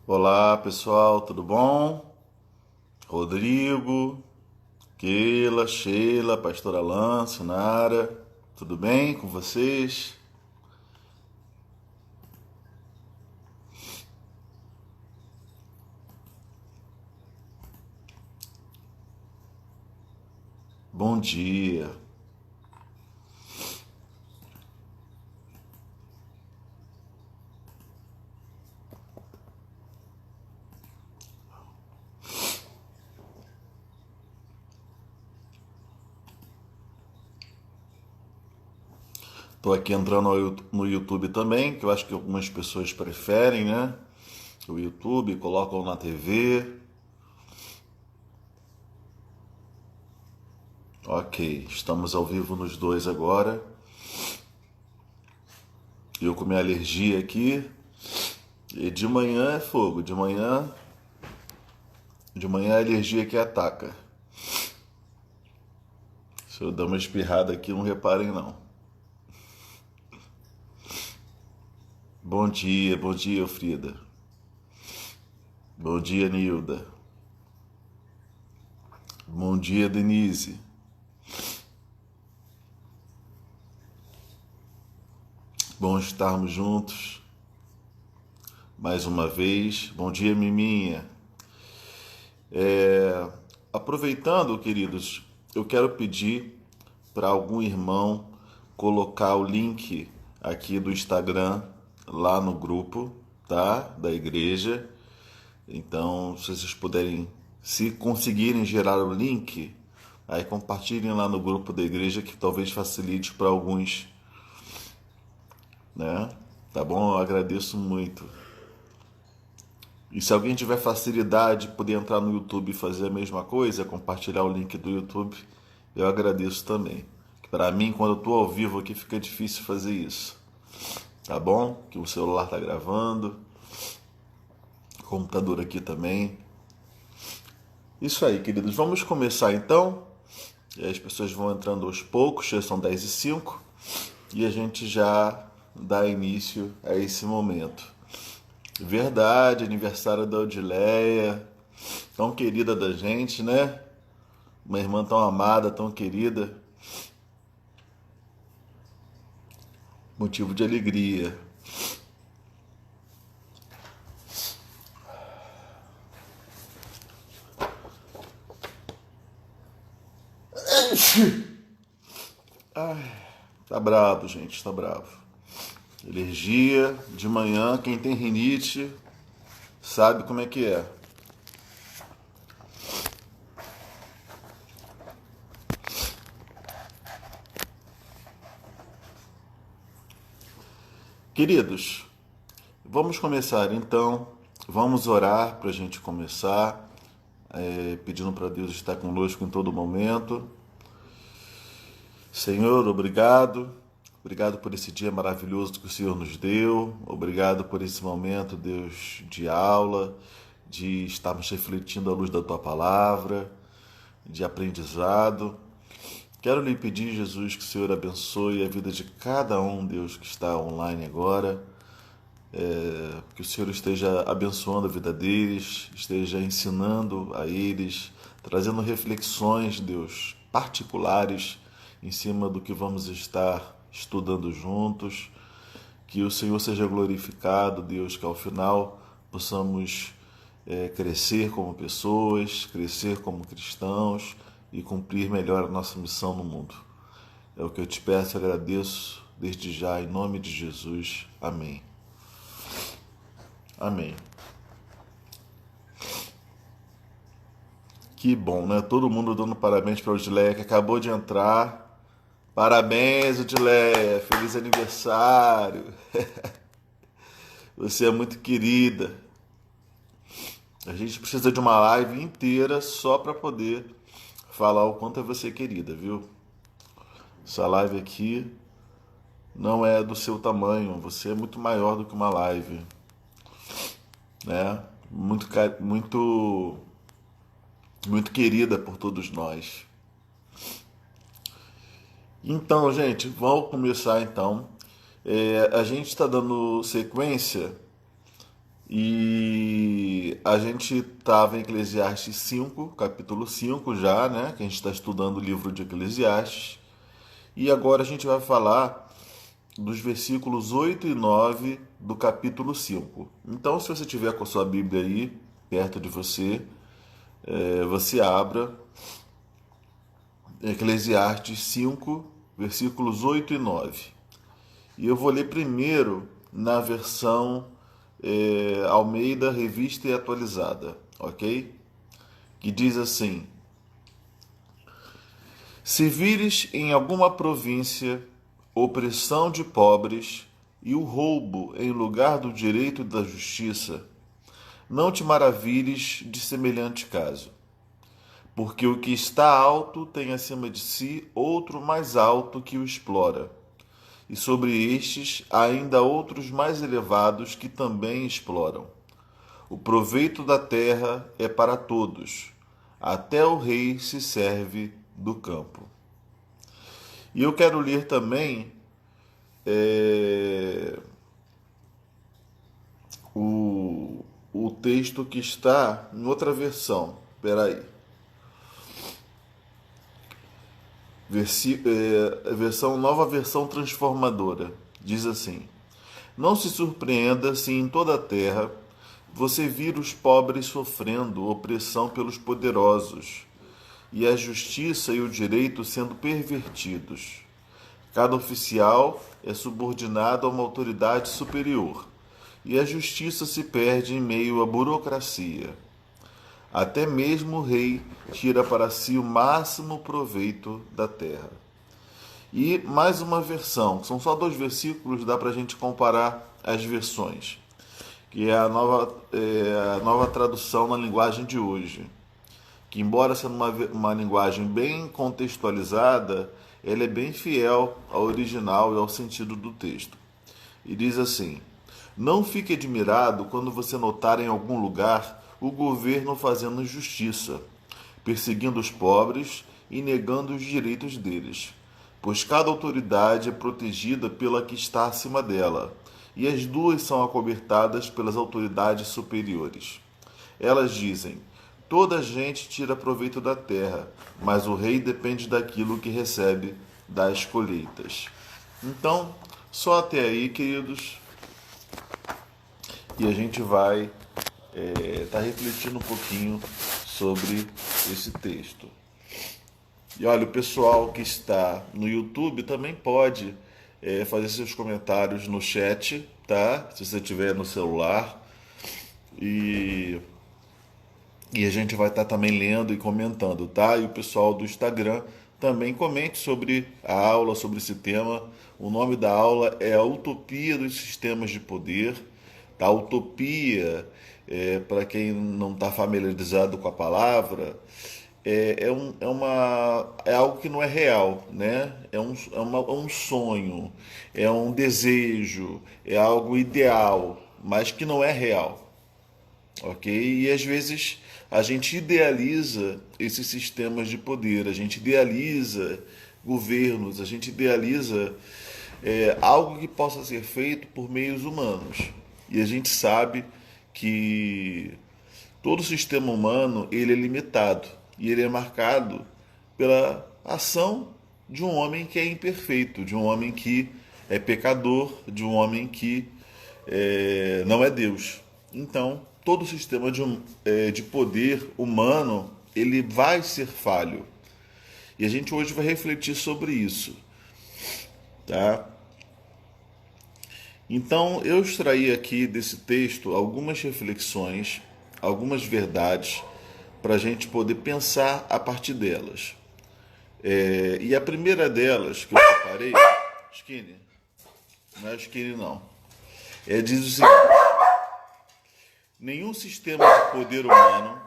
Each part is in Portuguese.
Olá pessoal, tudo bom? Rodrigo, Keila, Sheila, Pastora Alan, Sinara, tudo bem com vocês? Bom dia. Tô aqui entrando no YouTube também, que eu acho que algumas pessoas preferem, né? O YouTube, colocam na TV. Ok, estamos ao vivo nos dois agora. Eu com minha alergia aqui. E de manhã é fogo, de manhã é a alergia que ataca. Se eu dar uma espirrada aqui, não reparem não. Bom dia, Frida. Bom dia, Nilda. Bom dia, Denise. Bom estarmos juntos mais uma vez. Bom dia, Miminha. Aproveitando, queridos, eu quero pedir para algum irmão colocar o link aqui do Instagram lá no grupo, tá? Da igreja. Então, se vocês puderem, se conseguirem gerar o link, aí compartilhem lá no grupo da igreja, que talvez facilite para alguns, né? Tá bom? Eu agradeço muito. E se alguém tiver facilidade de poder entrar no YouTube e fazer a mesma coisa, compartilhar o link do YouTube, eu agradeço também. Para mim, quando eu estou ao vivo aqui, fica difícil fazer isso. Tá bom? Que o celular está gravando, o computador aqui também. Isso aí, queridos. Vamos começar então. E as pessoas vão entrando aos poucos, já são 10h05, e a gente já dá início a esse momento. Verdade, aniversário da Odileia, tão querida da gente, né? Uma irmã tão amada, tão querida. Motivo de alegria. Ai, tá bravo, gente, tá bravo. Alergia de manhã, quem tem rinite sabe como é que é. Queridos, vamos começar então. Vamos orar para a gente começar, pedindo para Deus estar conosco em todo momento. Senhor, obrigado. Obrigado por esse dia maravilhoso que o Senhor nos deu. Obrigado por esse momento, Deus, de aula, de estarmos refletindo à luz da Tua palavra, de aprendizado. Quero lhe pedir, Jesus, que o Senhor abençoe a vida de cada um, Deus, que está online agora. Que o Senhor esteja abençoando a vida deles, esteja ensinando a eles, trazendo reflexões, Deus, particulares em cima do que vamos estar estudando juntos. Que o Senhor seja glorificado, Deus, que ao final possamos crescer como pessoas, crescer como cristãos e cumprir melhor a nossa missão no mundo. É o que eu te peço e agradeço desde já, em nome de Jesus. Amém. Amém. Que bom, né? Todo mundo dando parabéns para a Odileia, que acabou de entrar. Parabéns, Odileia. Feliz aniversário. Você é muito querida. A gente precisa de uma live inteira só para poder falar o quanto é você querida, viu? Essa live aqui não é do seu tamanho, você é muito maior do que uma live, né? Muito, muito querida por todos nós. Então, gente, vamos começar então. A gente está dando sequência e a gente estava em Eclesiastes 5, capítulo 5 já, né? Que a gente está estudando o livro de Eclesiastes. E agora a gente vai falar dos versículos 8 e 9 do capítulo 5. Então, se você tiver com a sua Bíblia aí, perto de você, você abra Eclesiastes 5, versículos 8 e 9. E eu vou ler primeiro na versão Almeida, Revista e Atualizada, ok? Que diz assim: Se vires em alguma província opressão de pobres e o roubo em lugar do direito e da justiça, não te maravilhes de semelhante caso, porque o que está alto tem acima de si outro mais alto que o explora, e sobre estes ainda outros mais elevados que também exploram. O proveito da terra é para todos, até o rei se serve do campo. E eu quero ler também o, o texto que está em outra versão. Espera aí. Nova versão transformadora. Diz assim: Não se surpreenda se em toda a terra você vir os pobres sofrendo opressão pelos poderosos, e a justiça e o direito sendo pervertidos. Cada oficial é subordinado a uma autoridade superior, e a justiça se perde em meio à burocracia. Até mesmo o rei tira para si o máximo proveito da terra. E mais uma versão, são só 2 versículos, dá para a gente comparar as versões, que é a nova tradução na linguagem de hoje, que embora sendo uma linguagem bem contextualizada, ela é bem fiel ao original e ao sentido do texto. E diz assim: Não fique admirado quando você notar em algum lugar o governo fazendo injustiça, perseguindo os pobres e negando os direitos deles, pois cada autoridade é protegida pela que está acima dela, e as duas são acobertadas pelas autoridades superiores. Elas dizem: Toda a gente tira proveito da terra, mas o rei depende daquilo que recebe das colheitas. Então, só até aí, queridos, e a gente vai estar refletindo um pouquinho sobre esse texto. E olha, o pessoal que está no YouTube também pode fazer seus comentários no chat, tá? Se você tiver no celular. E a gente vai estar também lendo e comentando, tá? E o pessoal do Instagram também comente sobre a aula, sobre esse tema. O nome da aula é A Utopia dos Sistemas de Poder. Tá? Utopia, para quem não está familiarizado com a palavra, é algo que não é real, né? É um sonho, é um desejo, é algo ideal, mas que não é real. Ok? E às vezes a gente idealiza esses sistemas de poder, a gente idealiza governos, a gente idealiza algo que possa ser feito por meios humanos. E a gente sabe que todo sistema humano ele é limitado e ele é marcado pela ação de um homem que é imperfeito, de um homem que é pecador, de um homem que não é Deus. Então, todo sistema de poder humano ele vai ser falho. E a gente hoje vai refletir sobre isso. Tá? Então, eu extraí aqui desse texto algumas reflexões, algumas verdades, para a gente poder pensar a partir delas. E a primeira delas que eu separei, Skinny, não é Skinny não, diz o seguinte: nenhum sistema de poder humano.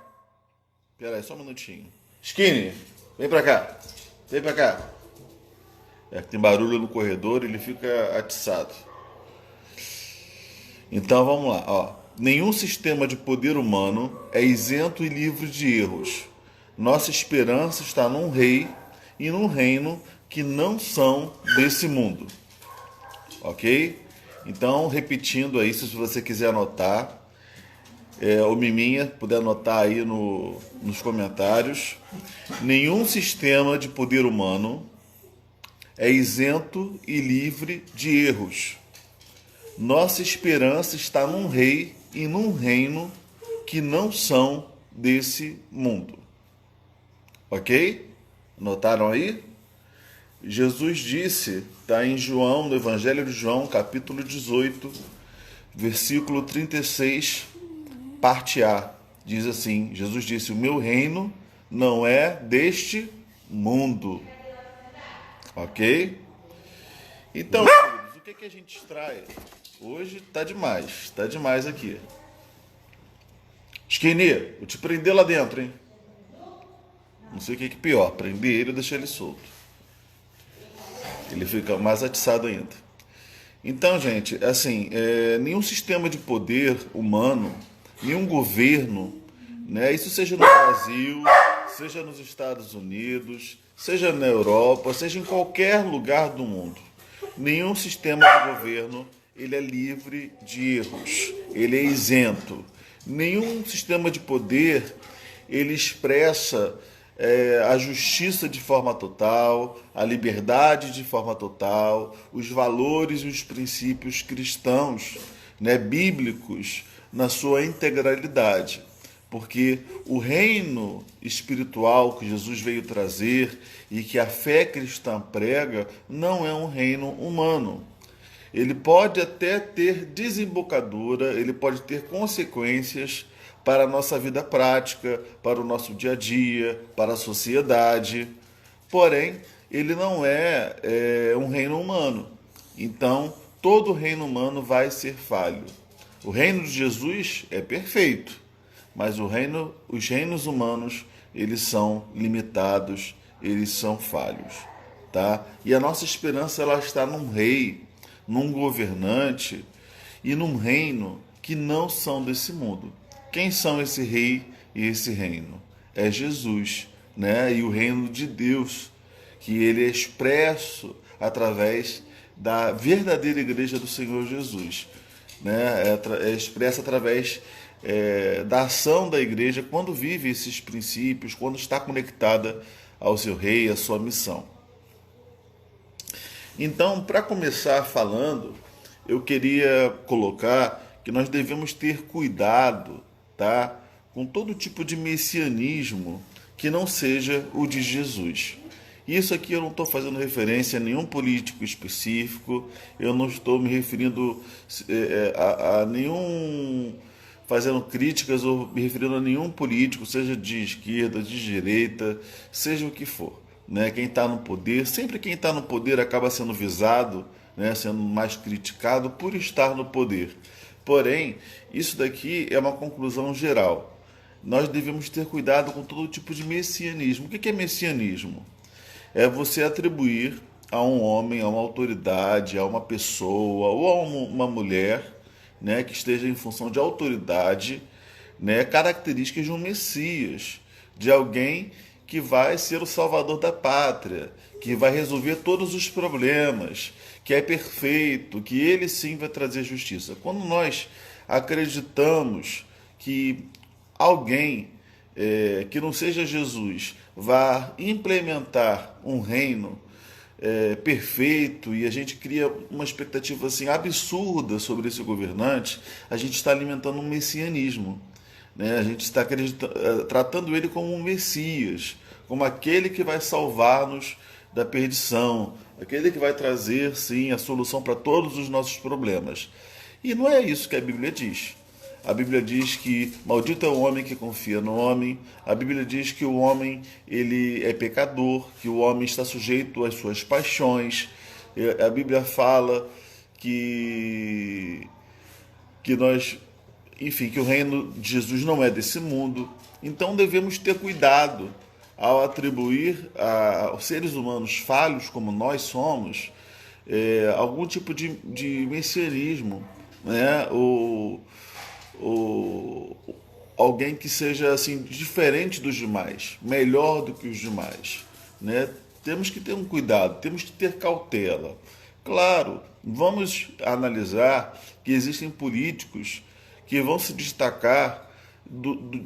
Pera aí, só um minutinho. Skinny, vem pra cá. Vem pra cá. É que tem barulho no corredor, ele fica atiçado. Então vamos lá, ó. Nenhum sistema de poder humano é isento e livre de erros. Nossa esperança está num rei e num reino que não são desse mundo. Ok? Então, repetindo aí, se você quiser anotar, o Miminha puder anotar aí nos comentários. Nenhum sistema de poder humano é isento e livre de erros. Nossa esperança está num rei e num reino que não são desse mundo. Ok? Notaram aí? Jesus disse, está em João, no Evangelho de João, capítulo 18, versículo 36, parte A. Diz assim, Jesus disse, o meu reino não é deste mundo. Ok? Então, queridos, o que a gente extrai? Hoje tá demais aqui. Skinny, vou te prender lá dentro, hein? Não sei o que é pior, prender ele ou deixar ele solto. Ele fica mais atiçado ainda. Então, gente, assim, nenhum sistema de poder humano, nenhum governo, né, isso seja no Brasil, seja nos Estados Unidos, seja na Europa, seja em qualquer lugar do mundo, nenhum sistema de governo ele é livre de erros, ele é isento. Nenhum sistema de poder ele expressa a justiça de forma total, a liberdade de forma total, os valores e os princípios cristãos, né, bíblicos, na sua integralidade. Porque o reino espiritual que Jesus veio trazer e que a fé cristã prega não é um reino humano. Ele pode até ter desembocadura, ele pode ter consequências para a nossa vida prática, para o nosso dia a dia, para a sociedade. Porém, ele não é um reino humano. Então, todo reino humano vai ser falho. O reino de Jesus é perfeito, mas os reinos humanos, eles são limitados, eles são falhos, tá? E a nossa esperança ela está num rei, num governante e num reino que não são desse mundo. Quem são esse rei e esse reino? É Jesus, né? E o reino de Deus, que ele é expresso através da verdadeira igreja do Senhor Jesus, né? É expresso através da ação da igreja quando vive esses princípios, quando está conectada ao seu rei, à sua missão. Então, para começar falando, eu queria colocar que nós devemos ter cuidado, tá, com todo tipo de messianismo que não seja o de Jesus. Isso aqui eu não estou fazendo referência a nenhum político específico, eu não estou me referindo a nenhum, fazendo críticas ou me referindo a nenhum político, seja de esquerda, de direita, seja o que for. Né? Quem está no poder, sempre quem está no poder acaba sendo visado, né? Sendo mais criticado por estar no poder. Porém, isso daqui é uma conclusão geral. Nós devemos ter cuidado com todo tipo de messianismo. O que é messianismo? É você atribuir a um homem, a uma autoridade, a uma pessoa ou a uma mulher, né, que esteja em função de autoridade, né, características de um Messias, de alguém que vai ser o salvador da pátria, que vai resolver todos os problemas, que é perfeito, que ele sim vai trazer justiça. Quando nós acreditamos que alguém que não seja Jesus vá implementar um reino perfeito e a gente cria uma expectativa assim absurda sobre esse governante, a gente está alimentando um messianismo. Né? A gente está tratando ele como um Messias, como aquele que vai salvar-nos da perdição, aquele que vai trazer, sim, a solução para todos os nossos problemas. E não é isso que a Bíblia diz. A Bíblia diz que maldito é o homem que confia no homem. A Bíblia diz que o homem ele é pecador, que o homem está sujeito às suas paixões. A Bíblia fala que nós, enfim, que o reino de Jesus não é desse mundo. Então devemos ter cuidado ao atribuir aos seres humanos falhos como nós somos algum tipo de messianismo, né? Alguém que seja assim diferente dos demais, melhor do que os demais, né? Temos que ter um cuidado, temos que ter cautela. Claro, vamos analisar que existem políticos que vão se destacar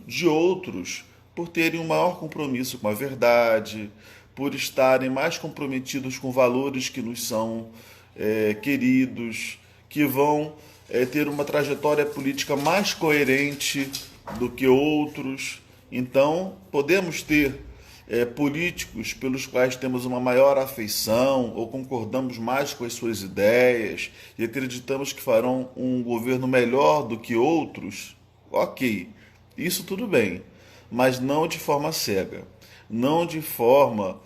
de outros por terem um maior compromisso com a verdade, por estarem mais comprometidos com valores que nos são queridos, que vão ter uma trajetória política mais coerente do que outros. Então, podemos ter políticos pelos quais temos uma maior afeição ou concordamos mais com as suas ideias e acreditamos que farão um governo melhor do que outros. Ok, isso tudo bem, mas não de forma cega, não de forma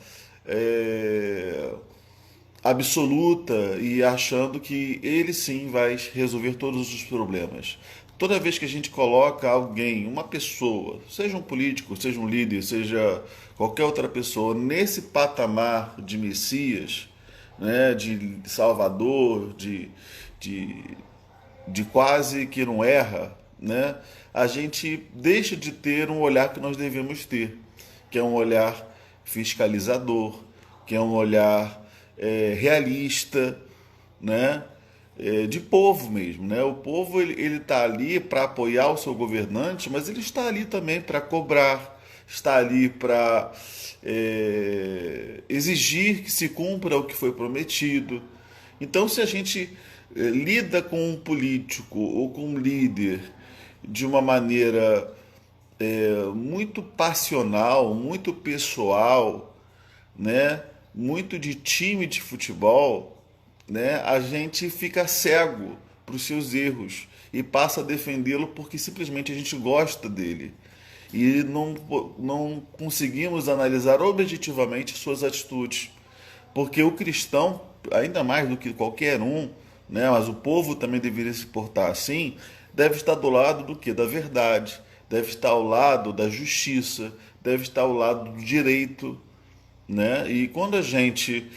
absoluta e achando que ele sim vai resolver todos os problemas. Toda vez que a gente coloca alguém, uma pessoa, seja um político, seja um líder, seja qualquer outra pessoa, nesse patamar de Messias, né, de Salvador, de quase que não erra, né, a gente deixa de ter um olhar que nós devemos ter, que é um olhar fiscalizador, que é um olhar realista, né? De povo mesmo, né? O povo ele está ali para apoiar o seu governante, mas ele está ali também para cobrar, está ali para exigir que se cumpra o que foi prometido. Então, se a gente lida com um político ou com um líder de uma maneira muito passional, muito pessoal, né? Muito de time de futebol, né? A gente fica cego para os seus erros e passa a defendê-lo porque simplesmente a gente gosta dele e não conseguimos analisar objetivamente suas atitudes, porque o cristão, ainda mais do que qualquer um, né? Mas o povo também deveria se portar assim, deve estar do lado do que? Da verdade, deve estar ao lado da justiça, deve estar ao lado do direito, né? E quando a gente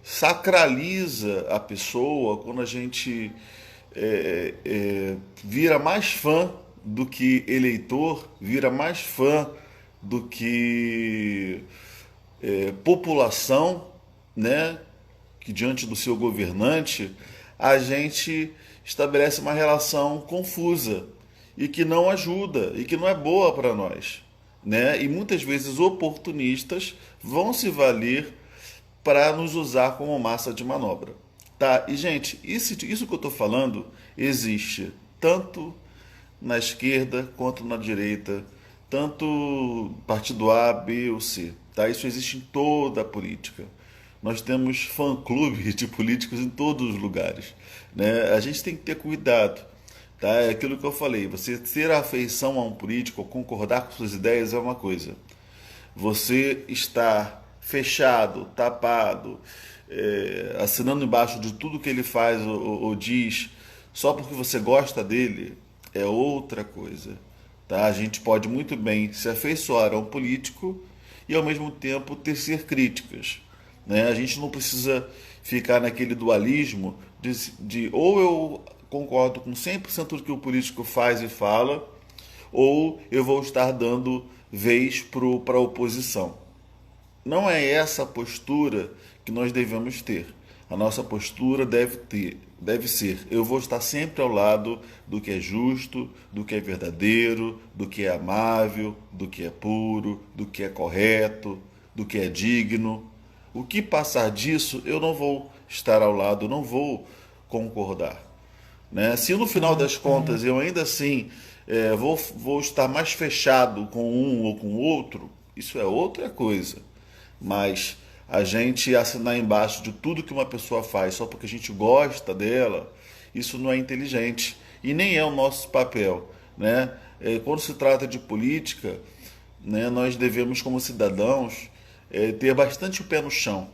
sacraliza a pessoa, quando a gente vira mais fã do que eleitor, vira mais fã do que população, né? Que diante do seu governante, a gente estabelece uma relação confusa e que não ajuda e que não é boa para nós, né? E muitas vezes oportunistas vão se valer para nos usar como massa de manobra, tá? E gente, isso que eu estou falando existe tanto na esquerda quanto na direita, tanto partido A, B ou C, tá? Isso existe em toda a política. Nós temos fã-clube de políticos em todos os lugares, né? A gente tem que ter cuidado, tá? É aquilo que eu falei, você ter afeição a um político ou concordar com suas ideias é uma coisa. Você estar fechado, tapado, assinando embaixo de tudo que ele faz ou diz, só porque você gosta dele, é outra coisa, tá? A gente pode muito bem se afeiçoar a um político e ao mesmo tempo tecer críticas, né? A gente não precisa ficar naquele dualismo de ou eu concordo com 100% do que o político faz e fala, ou eu vou estar dando vez para a oposição. Não é essa a postura que nós devemos ter. A nossa postura deve ser: eu vou estar sempre ao lado do que é justo, do que é verdadeiro, do que é amável, do que é puro, do que é correto, do que é digno. O que passar disso, eu não vou estar ao lado, não vou concordar, né? Se no final das contas eu ainda assim vou estar mais fechado com um ou com o outro, isso é outra coisa. Mas a gente assinar embaixo de tudo que uma pessoa faz só porque a gente gosta dela, isso não é inteligente e nem é o nosso papel, né? Quando se trata de política, né, nós devemos, como cidadãos, ter bastante o pé no chão,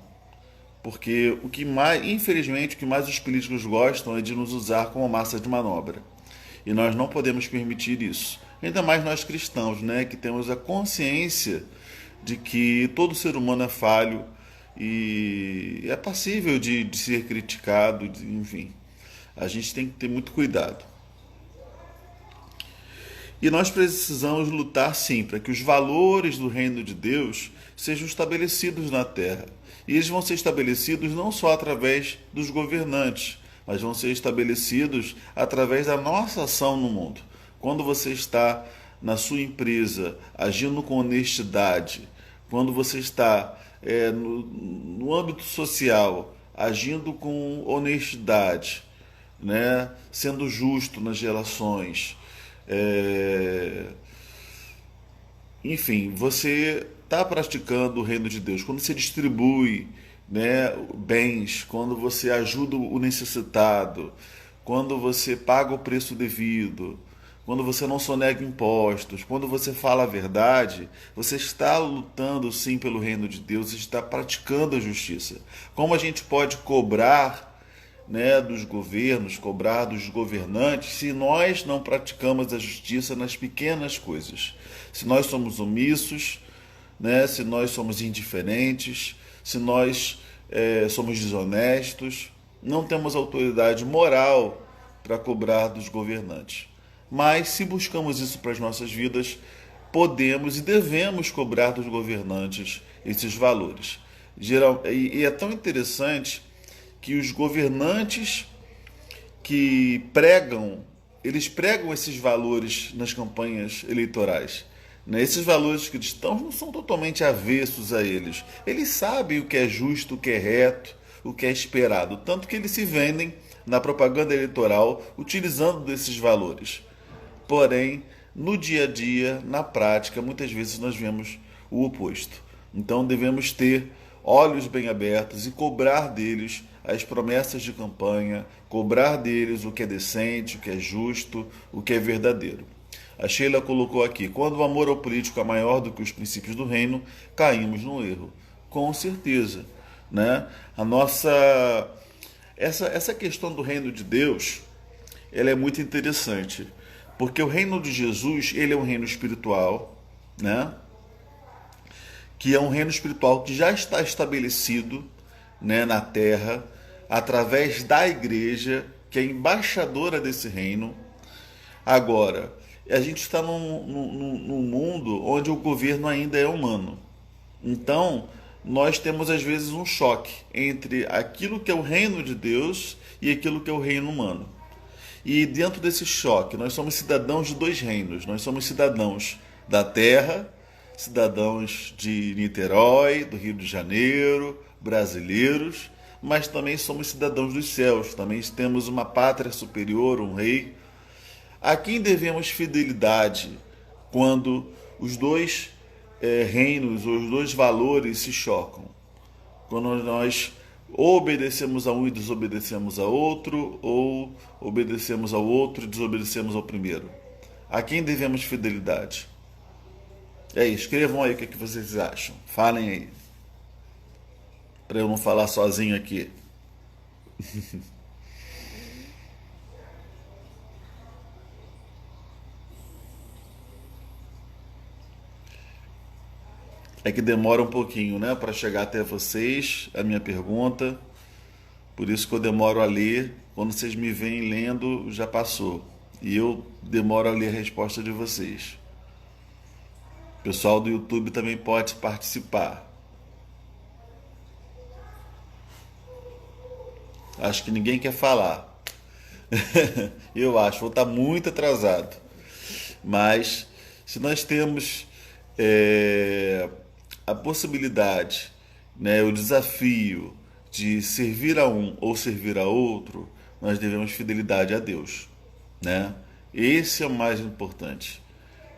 porque o que mais, infelizmente, o que mais os políticos gostam é de nos usar como massa de manobra. E nós não podemos permitir isso. Ainda mais nós cristãos, né, que temos a consciência de que todo ser humano é falho e é passível de ser criticado, enfim. A gente tem que ter muito cuidado. E nós precisamos lutar sim para que os valores do reino de Deus sejam estabelecidos na terra. E eles vão ser estabelecidos não só através dos governantes, mas vão ser estabelecidos através da nossa ação no mundo. Quando você está na sua empresa agindo com honestidade, quando você está no âmbito social agindo com honestidade, né, sendo justo nas relações, enfim, você está praticando o reino de Deus. Quando você distribui, né, bens, quando você ajuda o necessitado, quando você paga o preço devido, quando você não sonega impostos, quando você fala a verdade, você está lutando sim pelo reino de Deus, está praticando a justiça. Como a gente pode cobrar, né, dos governos, cobrar dos governantes, se nós não praticamos a justiça nas pequenas coisas? Se nós somos omissos, né, se nós somos indiferentes, se nós somos desonestos, não temos autoridade moral para cobrar dos governantes. Mas se buscamos isso para as nossas vidas, podemos e devemos cobrar dos governantes esses valores. E é tão interessante que os governantes que pregam, eles pregam esses valores nas campanhas eleitorais. Esses valores cristãos não são totalmente avessos a eles. Eles sabem o que é justo, o que é reto, o que é esperado. Tanto que eles se vendem na propaganda eleitoral utilizando desses valores. Porém, no dia a dia, na prática, muitas vezes nós vemos o oposto. Então devemos ter olhos bem abertos e cobrar deles as promessas de campanha, cobrar deles o que é decente, o que é justo, o que é verdadeiro. A Sheila colocou aqui: quando o amor ao político é maior do que os princípios do reino, caímos no erro. Com certeza, né? Essa questão do reino de Deus, ela é muito interessante, porque o reino de Jesus, ele é um reino espiritual, né? Que é um reino espiritual que já está estabelecido, né, na terra, através da igreja, que é embaixadora desse reino. Agora, a gente está num mundo onde o governo ainda é humano. Então, nós temos às vezes um choque entre aquilo que é o reino de Deus e aquilo que é o reino humano. E dentro desse choque, nós somos cidadãos de dois reinos. Nós somos cidadãos da terra, cidadãos de Niterói, do Rio de Janeiro, brasileiros, mas também somos cidadãos dos céus. Também temos uma pátria superior, um rei. A quem devemos fidelidade quando os dois reinos, os dois valores se chocam? Quando nós ou obedecemos a um e desobedecemos a outro, ou obedecemos ao outro e desobedecemos ao primeiro. A quem devemos fidelidade? Escrevam aí o que vocês acham. Falem aí. Para eu não falar sozinho aqui. É que demora um pouquinho, né, para chegar até vocês a minha pergunta. Por isso que eu demoro a ler. Quando vocês me veem lendo, já passou. E eu demoro a ler a resposta de vocês. O pessoal do YouTube também pode participar. Acho que ninguém quer falar. Eu acho, vou estar muito atrasado. Mas se nós temos a possibilidade, né, o desafio de servir a um ou servir a outro, nós devemos fidelidade a Deus, né? Esse é o mais importante,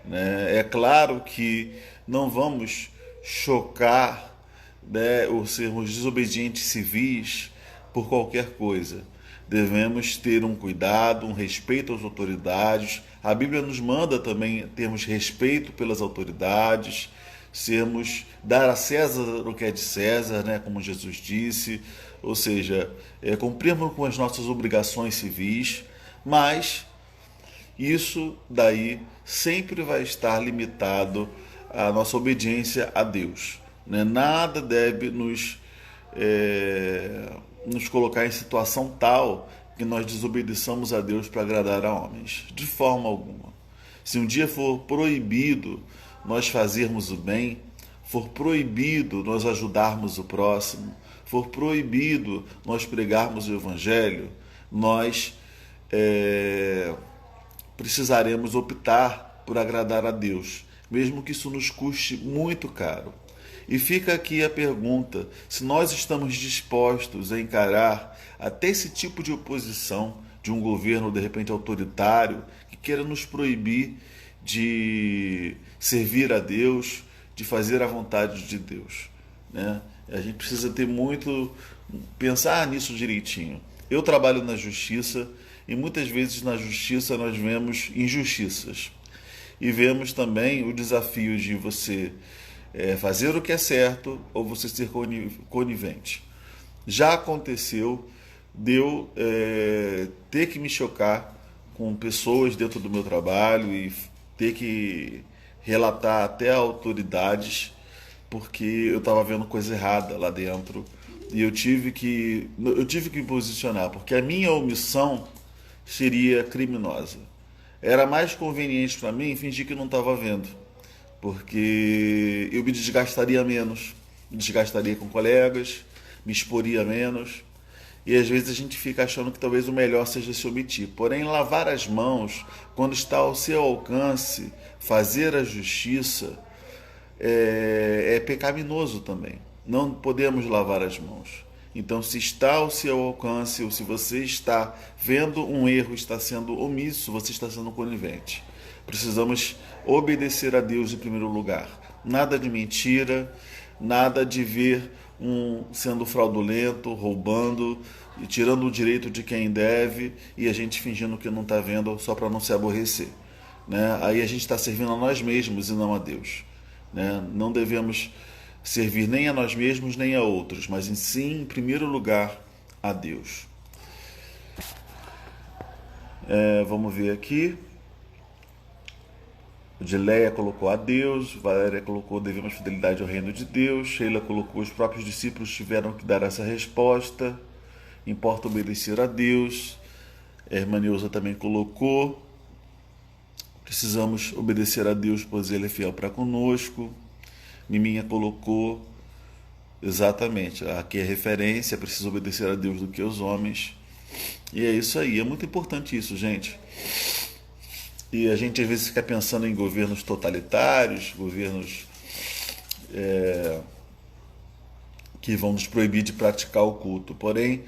né? É claro que não vamos chocar, né, ou sermos desobedientes civis por qualquer coisa. Devemos ter um cuidado, um respeito às autoridades. A Bíblia nos manda também termos respeito pelas autoridades, dar a César o que é de César, né, como Jesus disse, ou seja, cumprirmos com as nossas obrigações civis, mas isso daí sempre vai estar limitado à nossa obediência a Deus, né? Nada deve nos colocar em situação tal que nós desobedeçamos a Deus para agradar a homens, de forma alguma. Se um dia for proibido nós fazermos o bem, for proibido nós ajudarmos o próximo, for proibido nós pregarmos o Evangelho, nós precisaremos optar por agradar a Deus, mesmo que isso nos custe muito caro. E fica aqui a pergunta, se nós estamos dispostos a encarar até esse tipo de oposição de um governo de repente autoritário, que queira nos proibir de servir a Deus, de fazer a vontade de Deus, né? A gente precisa pensar nisso direitinho. Eu trabalho na justiça e muitas vezes na justiça nós vemos injustiças. E vemos também o desafio de você fazer o que é certo ou você ser conivente. Já aconteceu de eu ter que me chocar com pessoas dentro do meu trabalho e ter que relatar até a autoridades porque eu estava vendo coisa errada lá dentro e eu tive que me posicionar, porque a minha omissão seria criminosa. Era mais conveniente para mim fingir que não estava vendo, porque eu me desgastaria menos, me desgastaria com colegas, me exporia menos, e às vezes a gente fica achando que talvez o melhor seja se omitir. Porém, lavar as mãos, quando está ao seu alcance, fazer a justiça, é pecaminoso também. Não podemos lavar as mãos. Então, se está ao seu alcance, ou se você está vendo um erro, está sendo omisso, você está sendo conivente. Precisamos obedecer a Deus em primeiro lugar. Nada de mentira, nada de ver um sendo fraudulento, roubando e tirando o direito de quem deve e a gente fingindo que não está vendo só para não se aborrecer, né? Aí a gente está servindo a nós mesmos e não a Deus, né? Não devemos servir nem a nós mesmos nem a outros, mas sim, em primeiro lugar, a Deus. Vamos ver aqui. Dileia colocou a Deus, Valéria colocou devemos fidelidade ao reino de Deus, Sheila colocou os próprios discípulos tiveram que dar essa resposta, importa obedecer a Deus. A irmã Neuza também colocou, precisamos obedecer a Deus, pois Ele é fiel para conosco. Miminha colocou, exatamente, aqui é referência, precisa obedecer a Deus do que aos homens. E é isso aí, é muito importante isso, gente. E a gente às vezes fica pensando em governos totalitários, governos que vão nos proibir de praticar o culto. Porém,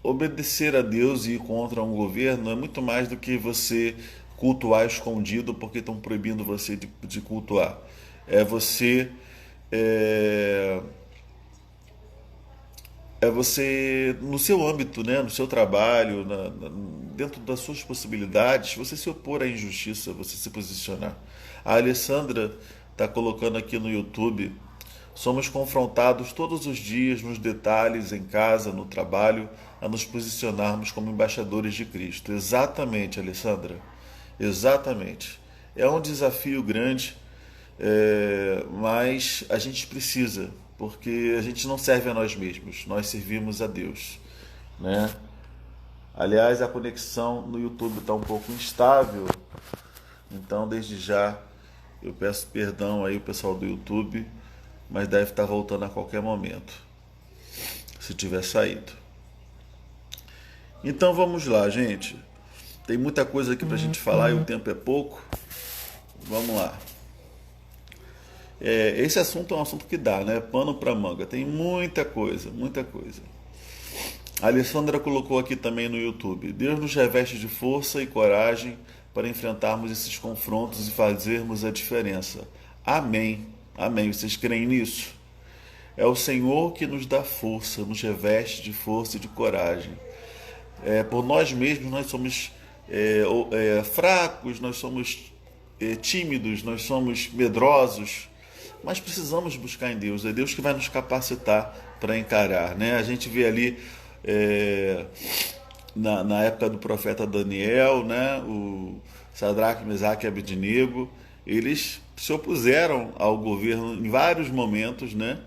obedecer a Deus e ir contra um governo é muito mais do que você cultuar escondido porque estão proibindo você de cultuar. É você no seu âmbito, né, no seu trabalho, dentro das suas possibilidades, você se opor à injustiça, você se posicionar. A Alessandra está colocando aqui no YouTube, somos confrontados todos os dias nos detalhes, em casa, no trabalho, a nos posicionarmos como embaixadores de Cristo. Exatamente, Alessandra, exatamente. É um desafio grande, mas a gente precisa, porque a gente não serve a nós mesmos, nós servimos a Deus, né? Aliás, a conexão no YouTube está um pouco instável, então desde já eu peço perdão aí ao pessoal do YouTube, mas deve estar voltando a qualquer momento, se tiver saído. Então vamos lá, gente. Tem muita coisa aqui para a gente falar e o tempo é pouco. Vamos lá. Esse assunto é um assunto que dá, né? Pano para manga. Tem muita coisa, muita coisa. A Alessandra colocou aqui também no YouTube. Deus nos reveste de força e coragem para enfrentarmos esses confrontos e fazermos a diferença. Amém. Amém. Vocês creem nisso? É o Senhor que nos dá força, nos reveste de força e de coragem. Por nós mesmos nós somos fracos, nós somos tímidos, nós somos medrosos, mas precisamos buscar em Deus. É Deus que vai nos capacitar para encarar, né? A gente vê ali na época do profeta Daniel, né, o Sadraque, Mesaque e Abednego, eles se opuseram ao governo em vários momentos, né,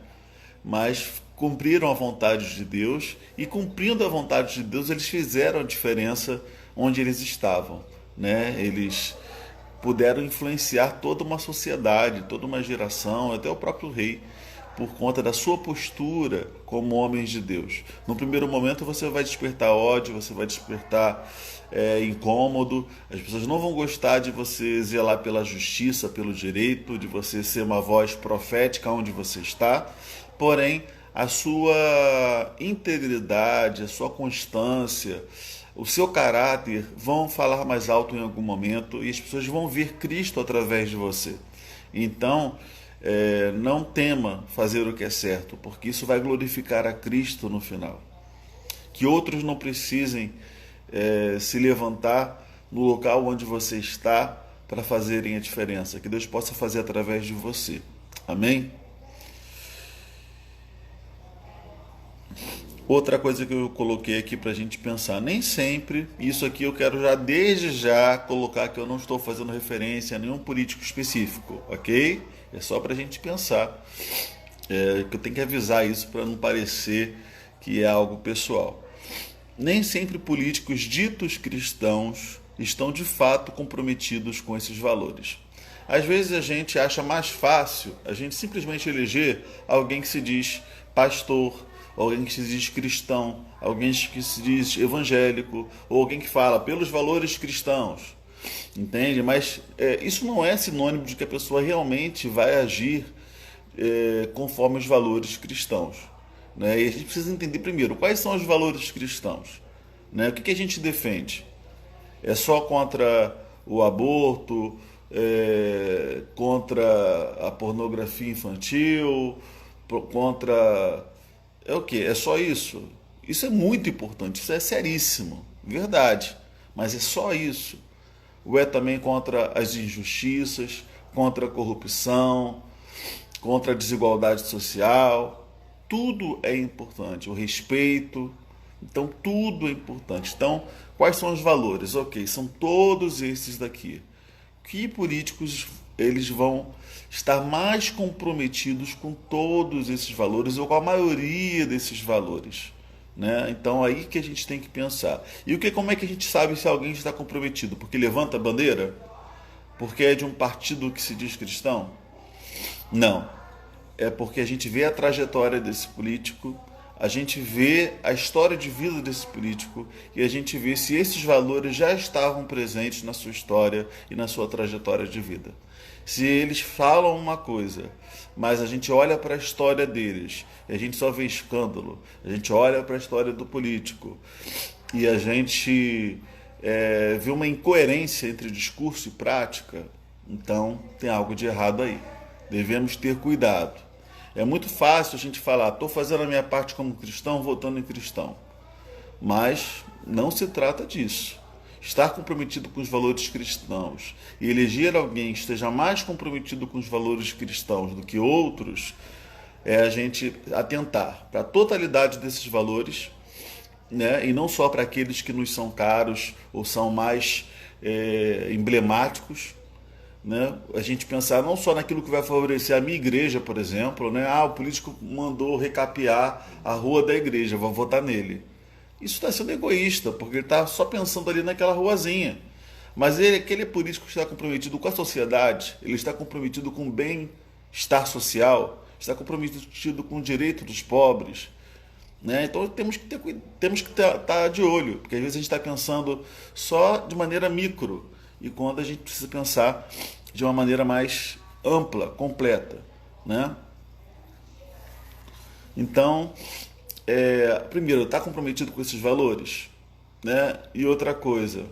mas cumpriram a vontade de Deus, e cumprindo a vontade de Deus, eles fizeram a diferença onde eles estavam, né? Eles puderam influenciar toda uma sociedade, toda uma geração, até o próprio rei, por conta da sua postura como homens de Deus. No primeiro momento você vai despertar ódio, você vai despertar incômodo, as pessoas não vão gostar de você zelar pela justiça, pelo direito, de você ser uma voz profética onde você está, porém a sua integridade, a sua constância, o seu caráter vão falar mais alto em algum momento, e as pessoas vão ver Cristo através de você. Então, não tema fazer o que é certo, porque isso vai glorificar a Cristo no final. Que outros não precisem se levantar no local onde você está para fazerem a diferença. Que Deus possa fazer através de você. Amém? Outra coisa que eu coloquei aqui para a gente pensar, nem sempre, isso aqui eu quero já desde já colocar que eu não estou fazendo referência a nenhum político específico, ok? É só para a gente pensar, que eu tenho que avisar isso para não parecer que é algo pessoal. Nem sempre políticos ditos cristãos estão de fato comprometidos com esses valores. Às vezes a gente acha mais fácil a gente simplesmente eleger alguém que se diz pastor, alguém que se diz cristão, alguém que se diz evangélico, ou alguém que fala pelos valores cristãos, entende? Mas isso não é sinônimo de que a pessoa realmente vai agir conforme os valores cristãos, né? E a gente precisa entender primeiro quais são os valores cristãos, né? O que a gente defende? É só contra o aborto, contra a pornografia infantil, contra... É o quê? É só isso? Isso é muito importante, isso é seríssimo, verdade. Mas é só isso? Ou é também contra as injustiças, contra a corrupção, contra a desigualdade social? Tudo é importante, o respeito. Então, tudo é importante. Então, quais são os valores? Ok, são todos esses daqui. Que políticos eles vão estar mais comprometidos com todos esses valores, ou com a maioria desses valores, né? Então aí que a gente tem que pensar. E como é que a gente sabe se alguém está comprometido? Porque levanta a bandeira? Porque é de um partido que se diz cristão? Não. É porque a gente vê a trajetória desse político, a gente vê a história de vida desse político, e a gente vê se esses valores já estavam presentes na sua história e na sua trajetória de vida. Se eles falam uma coisa, mas a gente olha para a história deles e a gente só vê escândalo, a gente olha para a história do político e a gente vê uma incoerência entre discurso e prática, então tem algo de errado aí. Devemos ter cuidado. É muito fácil a gente falar, estou fazendo a minha parte como cristão, votando em cristão. Mas não se trata disso. Estar comprometido com os valores cristãos e eleger alguém que esteja mais comprometido com os valores cristãos do que outros é a gente atentar para a totalidade desses valores, né? E não só para aqueles que nos são caros ou são mais emblemáticos, né? A gente pensar não só naquilo que vai favorecer a minha igreja, por exemplo, né? O político mandou recapear a rua da igreja, vou votar nele. Isso está sendo egoísta, porque ele está só pensando ali naquela ruazinha. Mas aquele político que está comprometido com a sociedade, ele está comprometido com o bem-estar social, está comprometido com o direito dos pobres, né? Então temos que estar de olho, porque às vezes a gente está pensando só de maneira micro, e quando a gente precisa pensar de uma maneira mais ampla, completa, né? Então, primeiro, está comprometido com esses valores, né? E outra coisa,